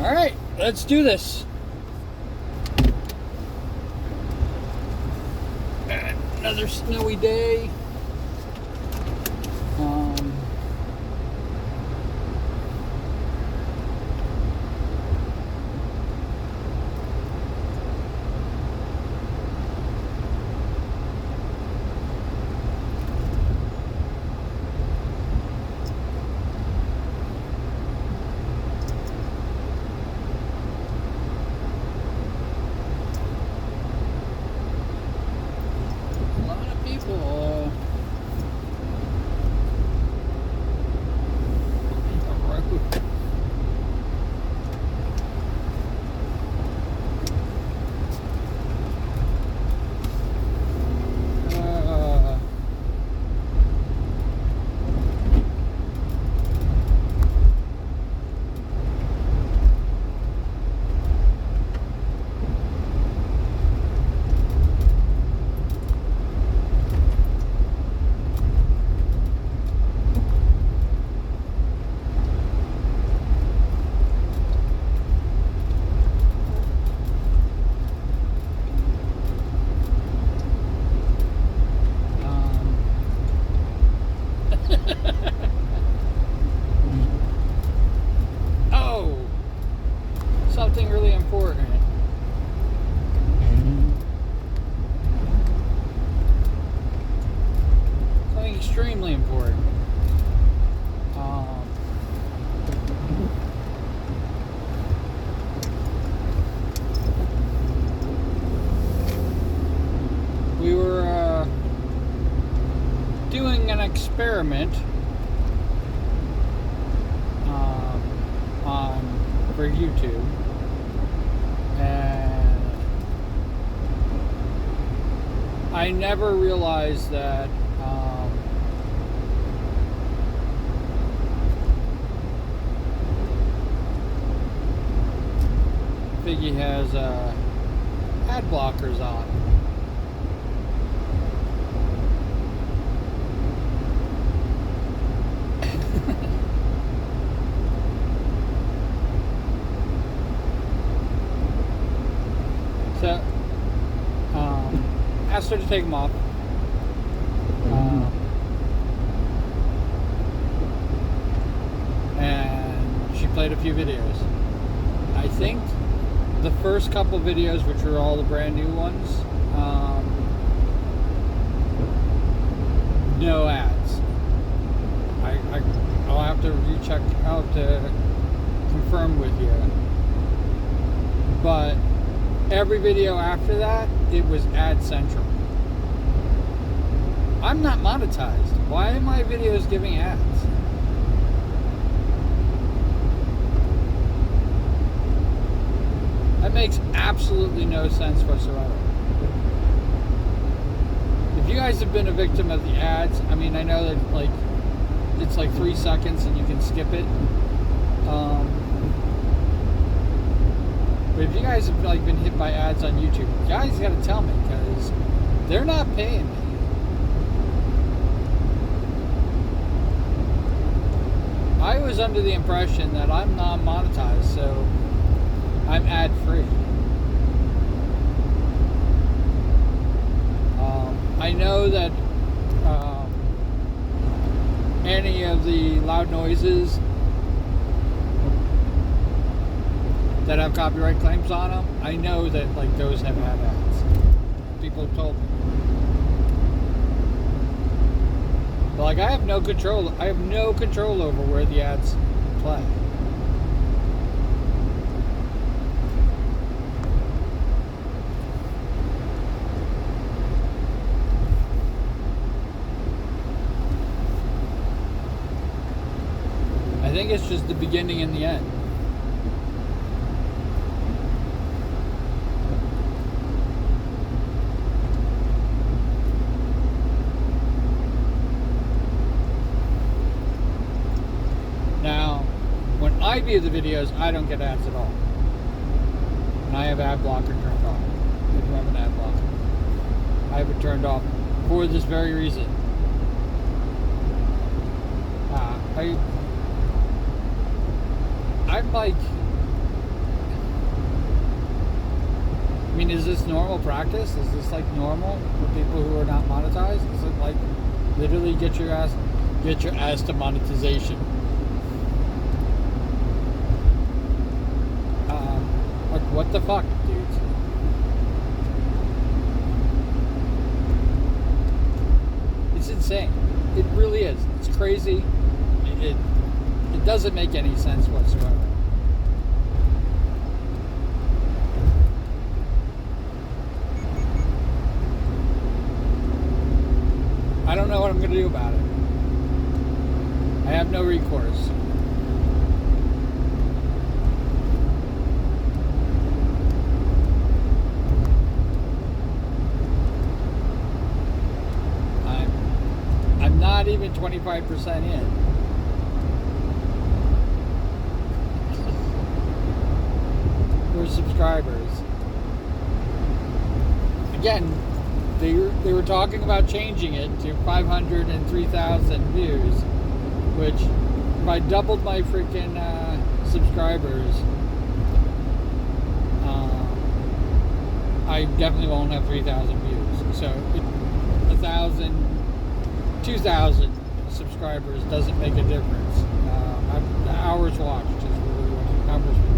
Alright, let's do this. Another snowy day. Oh, something really important. Something extremely important. We were doing an experiment for YouTube, and I never realized that Figgy has ad blockers on. So, asked her to take them off. And she played a few videos. I think the first couple videos, which were all the brand new ones, no ads. I'll have to recheck. I'll have to confirm with you. But every video after that, it was ad central. I'm not monetized. Why are my videos giving ads? That makes absolutely no sense whatsoever. If you guys have been a victim of the ads, I mean, I know that it's like 3 seconds and you can skip it. But if you guys have been hit by ads on YouTube, you guys got to tell me, because they're not paying me. I was under the impression that I'm not monetized, so I'm ad free. I know that any of the loud noises that have copyright claims on them, I know that those have had ads. People have told me. But I have no control. I have no control over where the ads play. I think it's just the beginning and the end. Now, when I view the videos, I don't get ads at all. And I have ad blocker turned off. I do have an ad blocker. I have it turned off for this very reason. I'm mean, is this normal practice? Is this like normal for people who are not monetized? Is it like literally get your ass to monetization? Like what the fuck, dudes? It's insane. It really is. It's crazy. It doesn't make any sense whatsoever. I don't know what I'm going to do about it. I have no recourse. I'm not even 25% in. For subscribers. Again, they were talking about changing it to 500 and 3,000 views, which if I doubled my freaking subscribers, I definitely won't have 3,000 views. So 1,000, 2,000 subscribers doesn't make a difference. The hours watched is really what numbers view.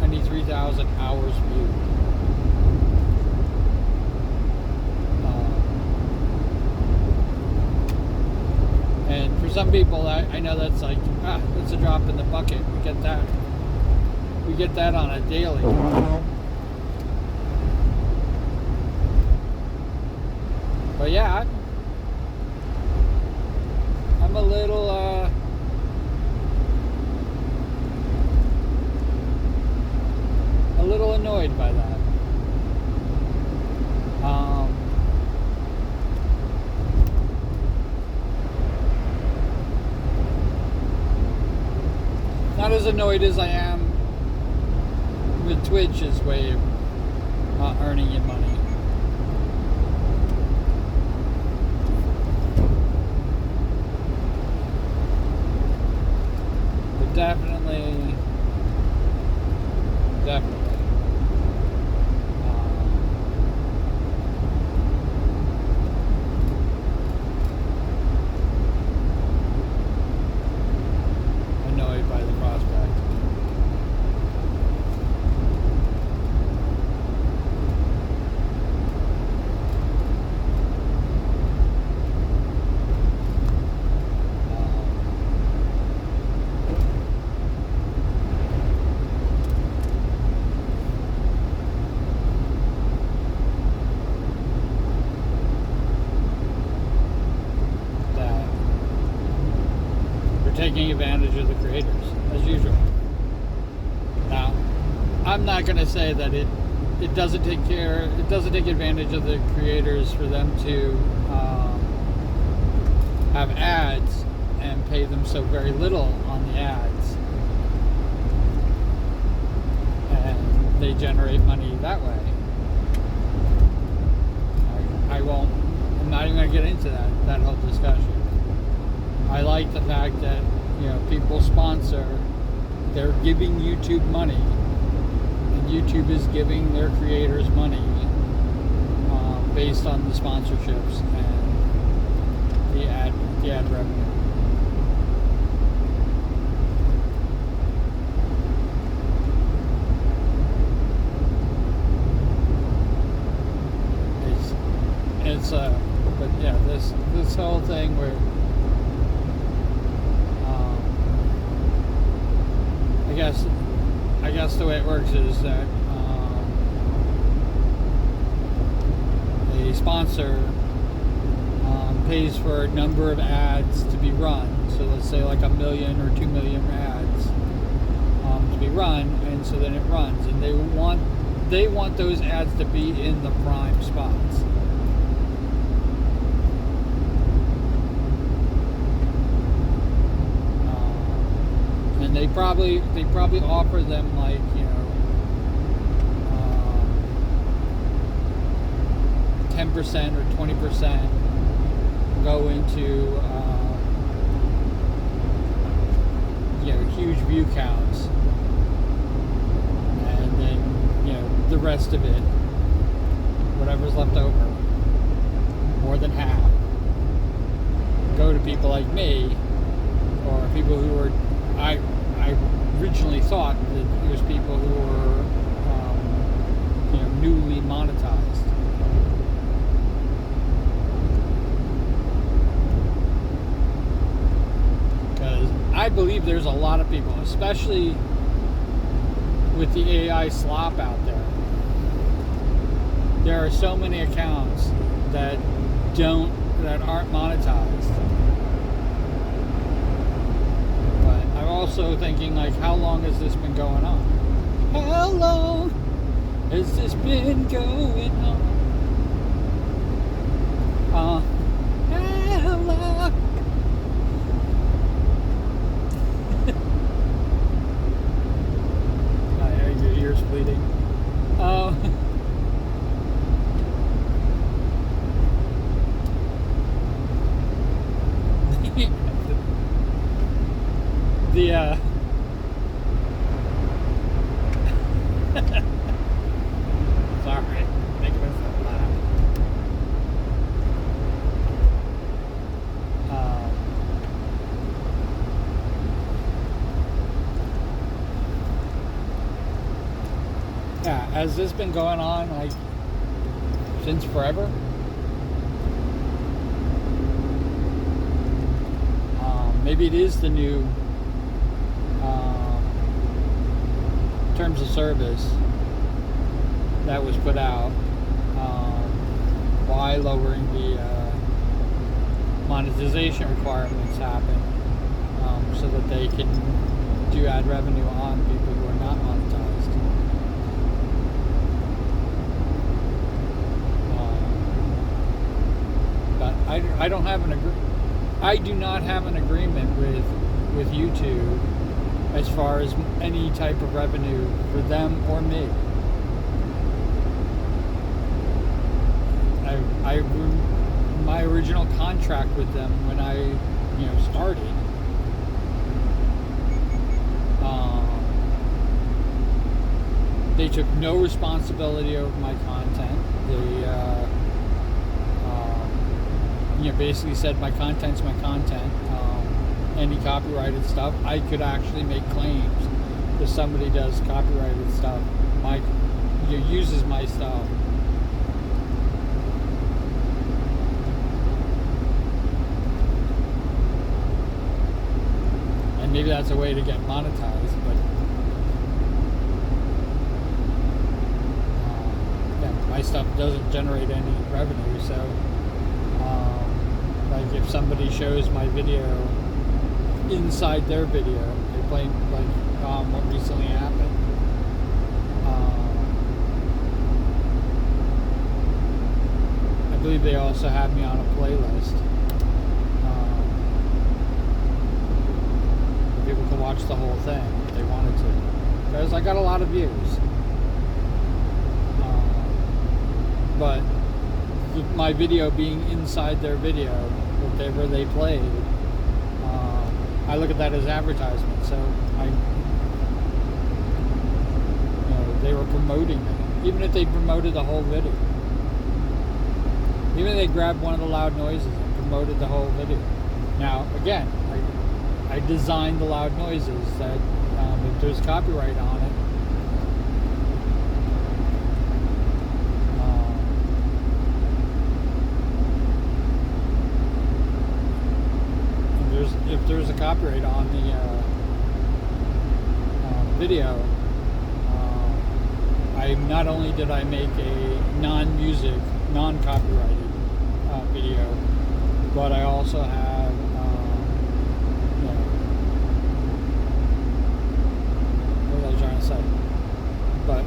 I need 3,000 hours viewed. And for some people, I know that's like, that's a drop in the bucket. We get that on a daily. But yeah, I'm a little annoyed by that. Not as annoyed as I am with Twitch's way of earning you money. But definitely. Annoyed by the prospect. Taking advantage of the creators, as usual. Now, I'm not going to say that it doesn't take advantage of the creators for them to have ads and pay them so very little on the ads, and they generate money that way. I'm not even going to get into that whole discussion. I like the fact that, people sponsor, they're giving YouTube money, and YouTube is giving their creators money based on the sponsorships and the ad revenue. But yeah, this whole thing where I guess the way it works is that a sponsor pays for a number of ads to be run. So let's say like 1 million or 2 million ads to be run, and so then it runs, and they want those ads to be in the prime spots. They probably offer them like 10% or 20% go into huge view counts, rest of it, whatever's left over, more than half, go to people like me, or people who were, I originally thought that it was people who were, newly monetized. Because I believe there's a lot of people, especially with the AI slop out there. There are so many accounts that aren't monetized. But I'm also thinking, like, how long has this been going on? How long has this been going on? How long? Your ears bleeding. Sorry, making myself laugh. Yeah, has this been going on like since forever? Maybe it is the new terms of service that was put out. Why lowering the monetization requirements happen, so that they can do ad revenue on people who are not monetized. But I don't have I do not have an agreement with YouTube as far as any type of revenue for them or me. My original contract with them when I started, they took no responsibility over my content. They basically said my content's my content. Any copyrighted stuff, I could actually make claims if somebody does copyrighted stuff, uses my stuff. And maybe that's a way to get monetized, but my stuff doesn't generate any revenue, so like if somebody shows my video inside their video, they play like what recently happened. I believe they also have me on a playlist. People can watch the whole thing if they wanted to, because I got a lot of views. But my video being inside their video, whatever they played, I look at that as advertisement. So they were promoting me, even if they promoted the whole video. Even if they grabbed one of the loud noises and promoted the whole video. Now, again, I designed the loud noises that if there's copyright on it, if there's a copyright on the video, not only did I make a non-music, non-copyrighted video, but I also have what was I trying to say? But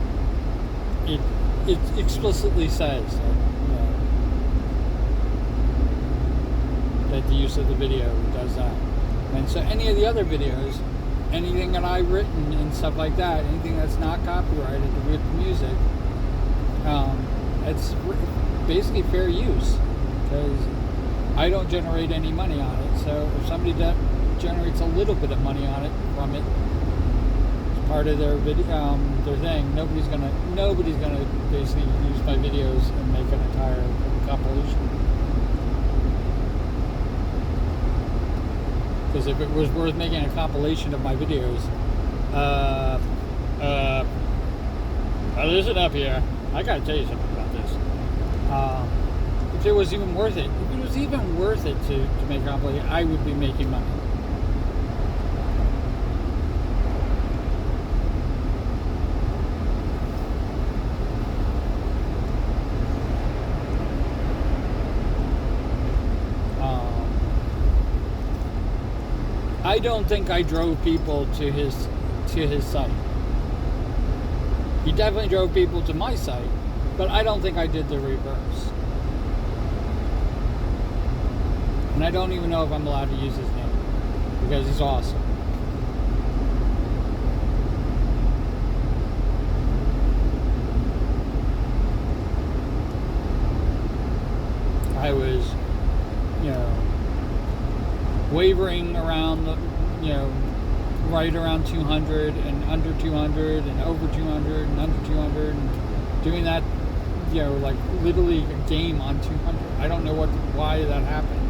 it explicitly says that the use of the video does that. And so any of the other videos, anything that I've written and stuff like that, anything that's not copyrighted with music, it's basically fair use, because I don't generate any money on it. So if somebody that generates a little bit of money on it from it, it's part of their video, their thing. Nobody's gonna basically use my videos and make an entire compilation. Because if it was worth making a compilation of my videos, listen up here. I gotta tell you something about this. If it was even worth it, to make a compilation, I would be making money. I don't think I drove people to his site. He definitely drove people to my site, but I don't think I did the reverse. And I don't even know if I'm allowed to use his name because he's awesome. I was, wavering around, right around 200 and under 200 and over 200 and under 200 and doing that, like literally a game on 200. I don't know why that happened,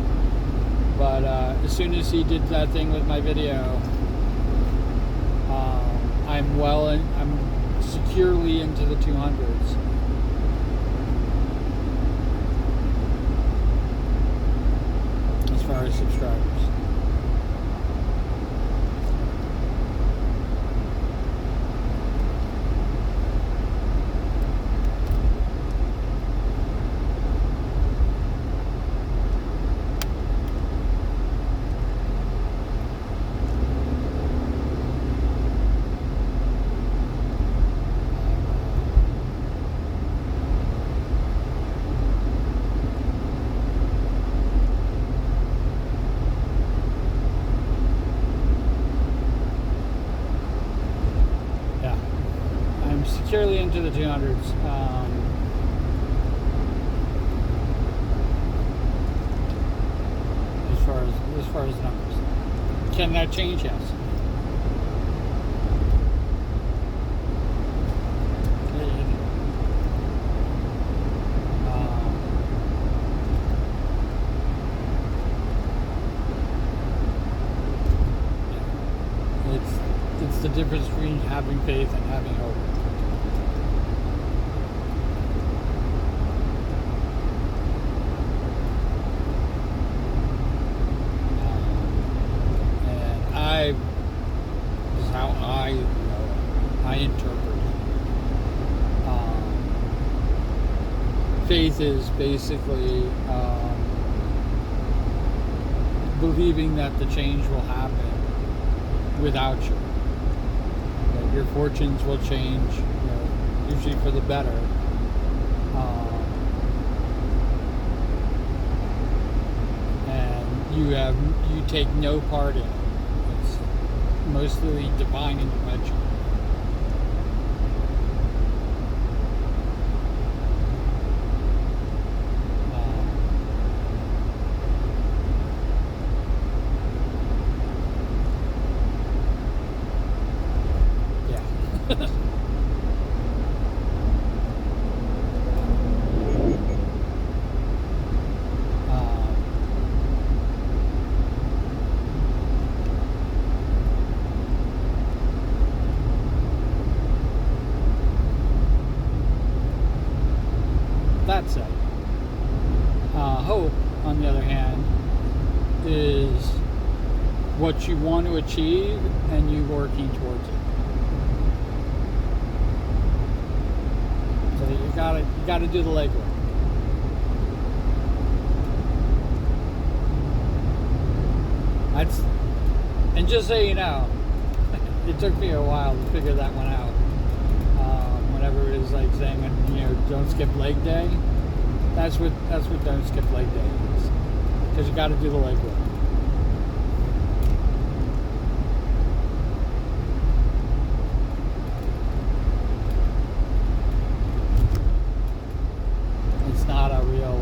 but as soon as he did that thing with my video, I'm securely into the 200s. As far as subscribers. Securely into the 200s. As far as numbers, can that change? Yes. It's the difference between having faith and having hope. This is how I interpret it. Faith is basically believing that the change will happen without you. That your fortunes will change, usually for the better. And you take no part in it. Mostly divine intervention. That said, hope, on the other hand, is what you want to achieve and you working towards it. So you gotta do the legwork. And just so you know, it took me a while to figure that one out. Whenever it is like saying, don't skip leg day, that's what don't skip leg day is. Because you got to do the leg work. It's not a real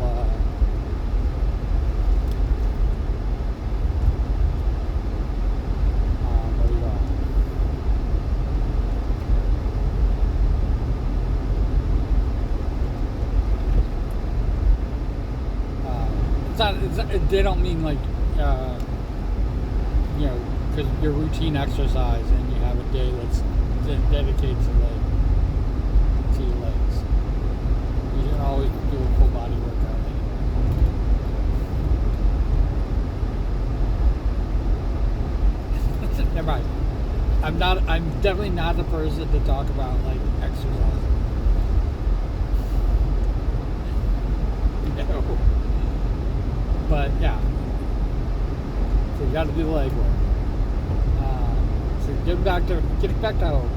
they don't mean like, because your routine exercise and you have a day that's dedicated to your legs. You can always do a full body workout anyway. Never mind. I'm definitely not the person to talk about like exercise. No. But yeah. So you got to do the leg work. So get back to home.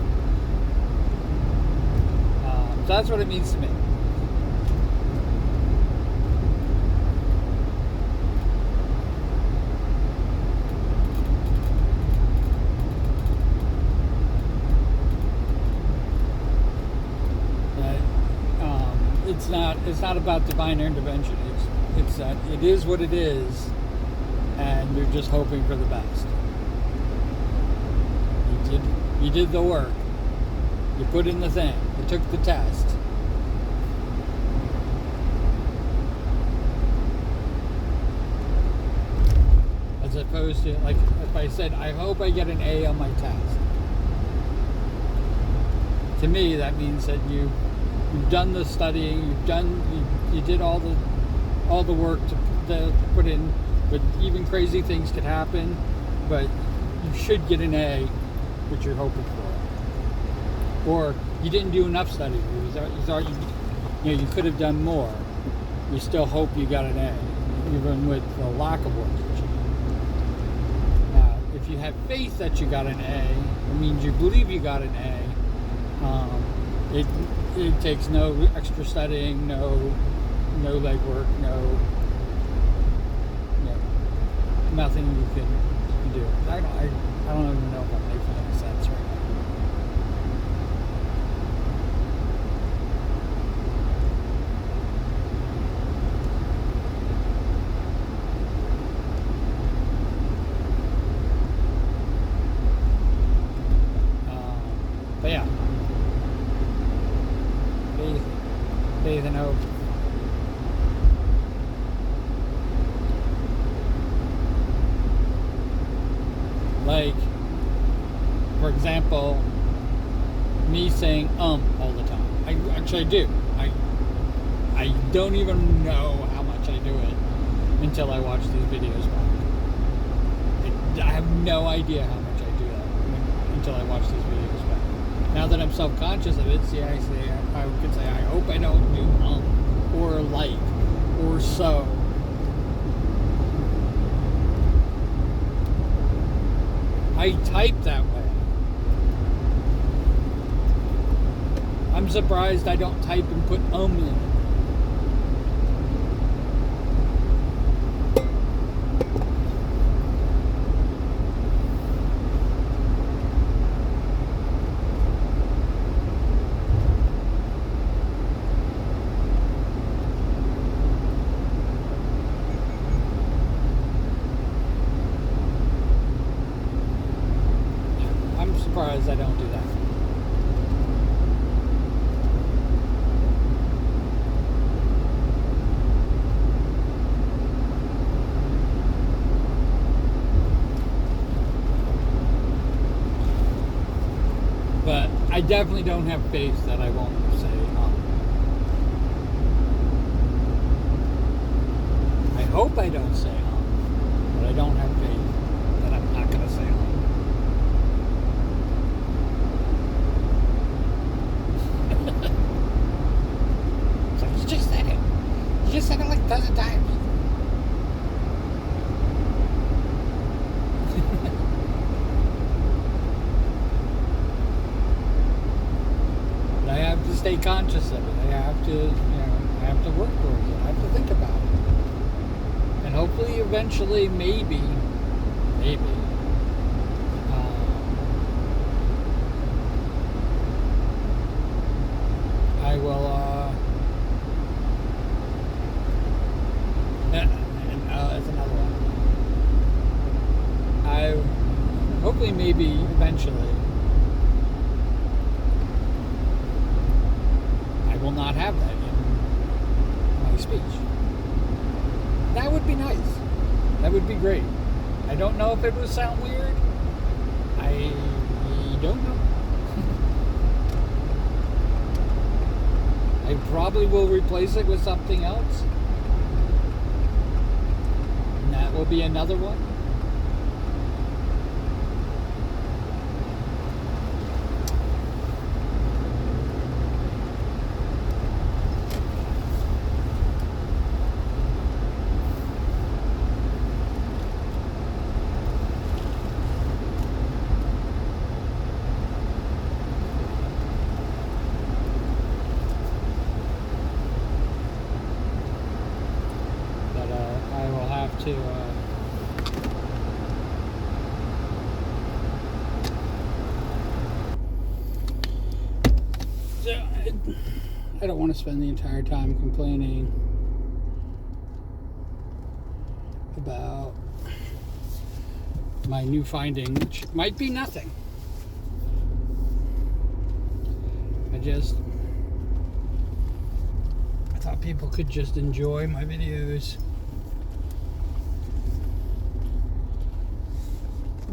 So that's what it means to me. It's not about divine intervention. It's that it is what it is, and you're just hoping for the best. You did the work. You put in the thing. You took the test. As opposed to, like, if I said, I hope I get an A on my test. To me, that means that you've done the studying. You did all the work to put in. But even crazy things could happen. But you should get an A, which you're hoping for. Or you didn't do enough studying. You could have done more. You still hope you got an A, even with the lack of work that you did. Now, if you have faith that you got an A, it means you believe you got an A. It takes no extra studying, no legwork, nothing you can do. I don't even know if I'm making any sense right now. But yeah, faith and hope. Like, for example, me saying all the time. I actually do. I don't even know how much I do it until I watch these videos back. I have no idea how much I do that until I watch these videos back. Now that I'm self-conscious of it, I could say, I hope I don't do or like or so. I type that way. I'm surprised I don't type and put in. Surprised I don't do that. But I definitely don't have faith that I won't say I hope I don't say but I don't have faith that I'm not going to say You just said it like a dozen times. But I have to stay conscious of it. I have to work towards it. I have to think about it. And hopefully, eventually, maybe, I will, that's another one. Hopefully, maybe, eventually, I will not have that in my speech. that would be nice. That would be great. I don't know if it would sound weird. I don't know. I probably will replace it with something else. And that will be another one. I will have to I don't want to spend the entire time complaining about my new finding, which might be nothing. I thought people could just enjoy my videos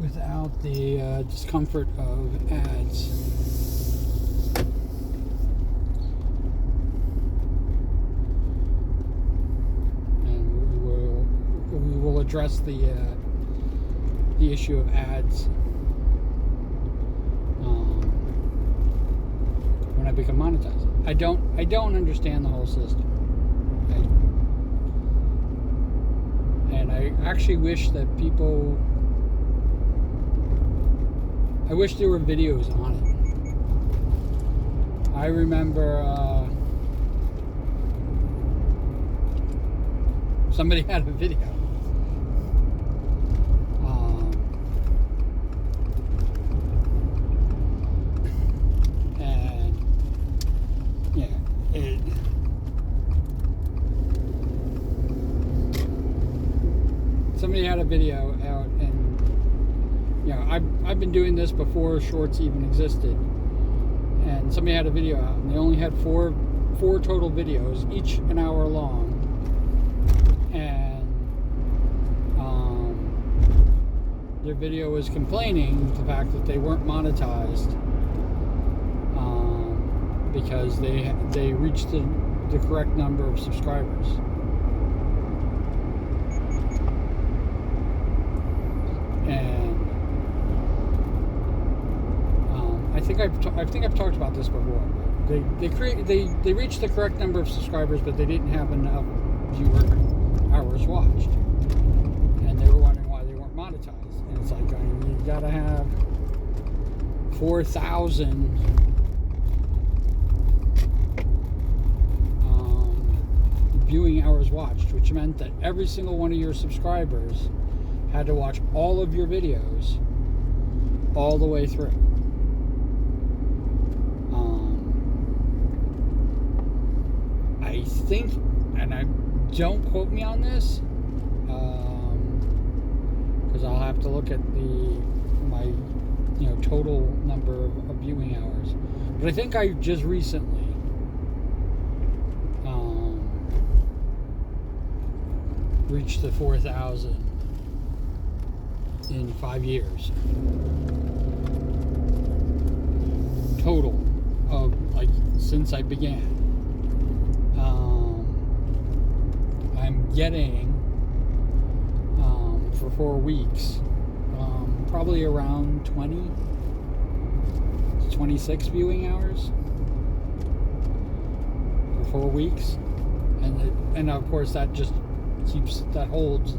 without the discomfort of ads. And we will address the issue of ads when I become monetized. I don't understand the whole system. And I actually wish that people. I wish there were videos on it. I remember somebody had a video. And yeah, somebody had a video out, and I've been doing this before shorts even existed, and somebody had a video out, and they only had four total videos, each an hour long, and their video was complaining the fact that they weren't monetized because they reached the correct number of subscribers. And I think I've talked about this before. They reached the correct number of subscribers, but they didn't have enough viewer hours watched, and they were wondering why they weren't monetized. And it's like, you gotta have 4,000 viewing hours watched, which meant that every single one of your subscribers had to watch all of your videos all the way through. I think, and I don't quote me on this, because I'll have to look at my total number of viewing hours. But I think I just recently reached the 4,000 in 5 years total of since I began. I'm getting for 4 weeks probably around 20 to 26 viewing hours for 4 weeks, and of course that holds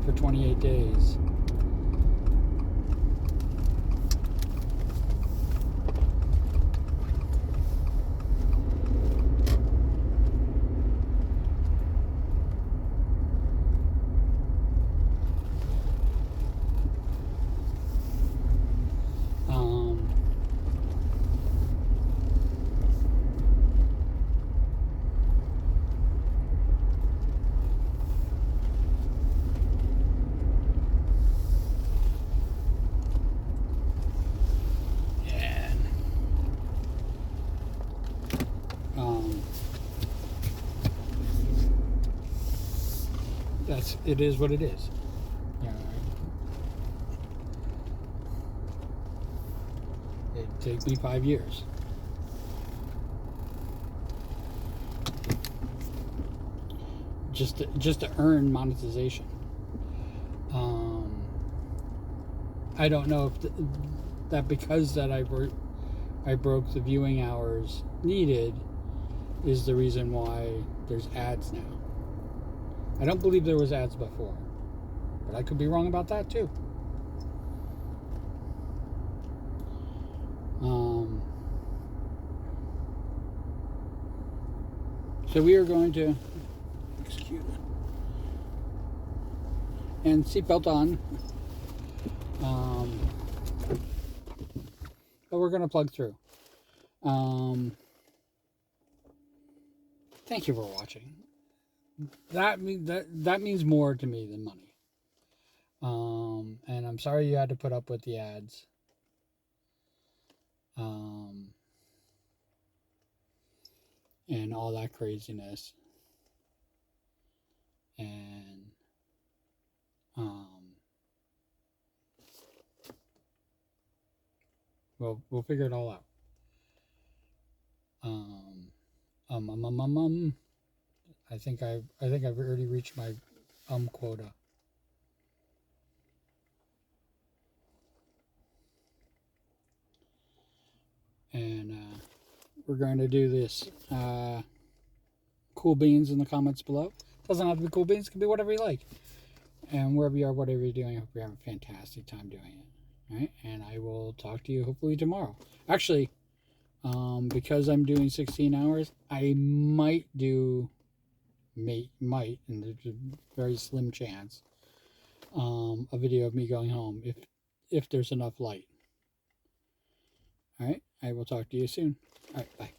for 28 days. it is what it is. Yeah. It'd take me 5 years. Just to earn monetization. I don't know if that because that I broke the viewing hours needed is the reason why there's ads now. I don't believe there was ads before, but I could be wrong about that too. So we are going to execute and seatbelt on. But we're going to plug through. Thank you for watching. That means more to me than money. And I'm sorry you had to put up with the ads. And all that craziness. And we'll figure it all out. I think I've already reached my quota. And we're going to do this cool beans in the comments below. Doesn't have to be cool beans, it can be whatever you like. And wherever you are, whatever you're doing, I hope you're having a fantastic time doing it. All right, and I will talk to you hopefully tomorrow. Actually, because I'm doing 16 hours, I might do, and there's a very slim chance, a video of me going home if there's enough light. All right, I will talk to you soon. All right, bye.